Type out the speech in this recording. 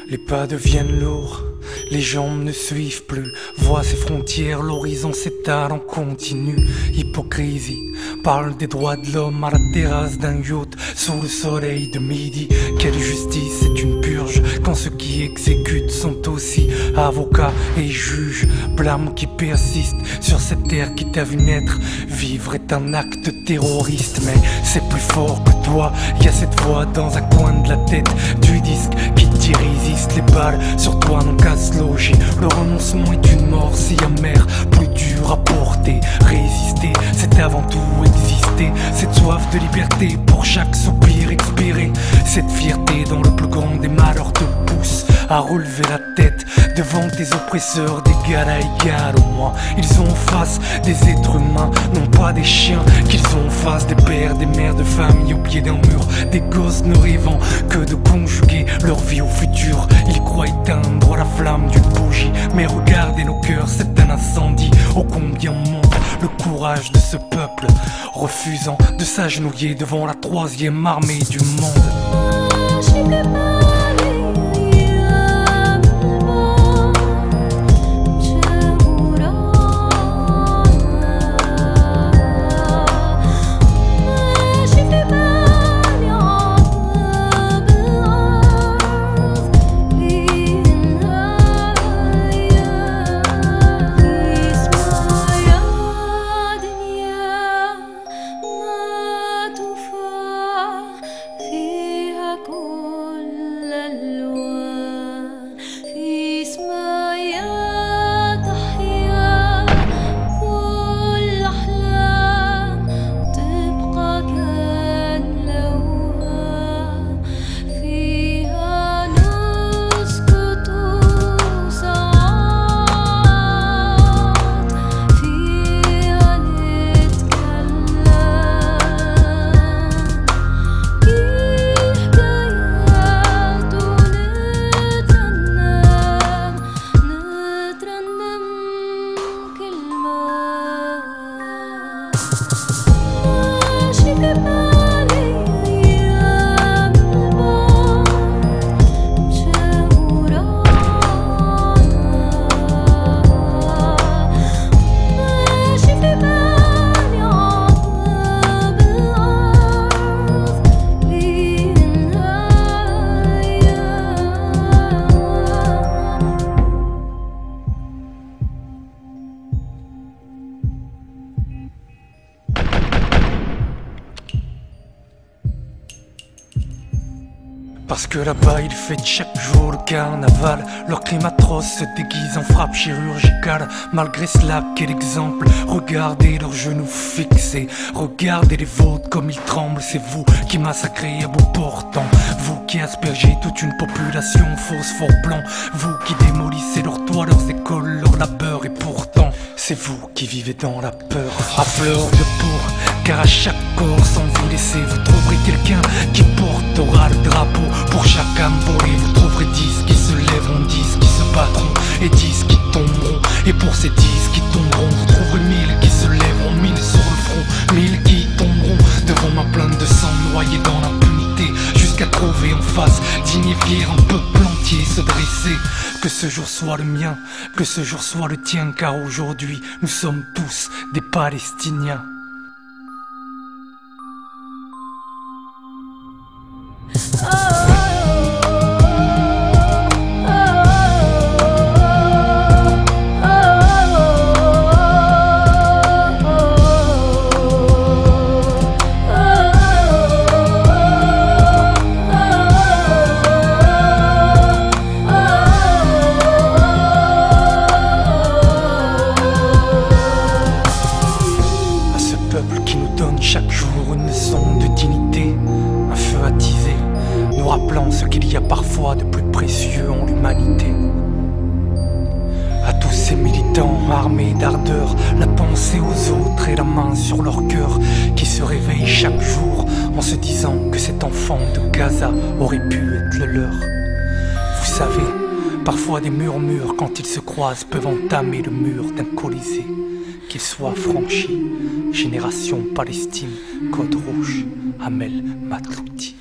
Les pas deviennent lourds, les jambes ne suivent plus. Vois ces frontières, l'horizon s'étale en continu. Hypocrisie, parle des droits de l'homme à la terrasse d'un yacht sous le soleil de midi. Quelle justice, c'est une purge quand ceux qui exécutent sont aussi avocats et juges. Blâme qui persiste sur cette terre qui t'a vu naître. Vivre est un acte terroriste, mais c'est plus fort que toi. Y a cette voix dans un coin de la tête du disque qui t'y résiste. Les balles sur toi n'ont qu'à se loger. Le renoncement est une mort si amère, plus dure à porter. Résister, c'est avant tout exister. Cette soif de liberté pour chaque soupir expiré. Cette fierté dans le plus grand des malheurs te pousse à relever la tête devant tes oppresseurs d'égal à égal. Au moins ils ont en face des êtres humains, non pas des chiens. Qu'ils ont en face des pères, des mères de famille au pied d'un mur. Des gosses ne rêvant que de conjuguer leur vie au futur. Ils croient éteindre la flamme d'une bougie, mais regardez nos cœurs, c'est un incendie. Ô combien monte le courage de ce peuple, refusant de s'agenouiller devant la troisième armée du monde. Parce que là-bas ils fêtent chaque jour le carnaval. Leur crime atroce se déguise en frappe chirurgicale. Malgré cela, quel exemple. Regardez leurs genoux fixés, regardez les vôtres comme ils tremblent. C'est vous qui massacrez à bout portant, vous qui aspergez toute une population phosphore blanc, vous qui démolissez leurs toits, leurs écoles, leur labeur. Et pourtant c'est vous qui vivez dans la peur à fleur de peau. Car à chaque corps sans vous laisser, vous trouverez quelqu'un qui portera le drapeau. Pour chaque âme volée, vous trouverez 10 qui se lèveront, 10 qui se battront et 10 qui tomberont. Et pour ces 10 qui tomberont, vous trouverez 1000 qui se lèveront, 1000 sur le front, 1000 qui tomberont devant ma plainte de sang, noyés dans l'impunité, jusqu'à trouver en face, dignifier un peuple entier, se dresser. Que ce jour soit le mien, que ce jour soit le tien, car aujourd'hui nous sommes tous des Palestiniens. de plus précieux en l'humanité. À tous ces militants armés d'ardeur, la pensée aux autres et la main sur leur cœur, qui se réveillent chaque jour en se disant que cet enfant de Gaza aurait pu être le leur. Vous savez, parfois des murmures quand ils se croisent peuvent entamer le mur d'un colisée. Qu'il soit franchi, Génération Palestine, Code Rouge, Amel Matlouti.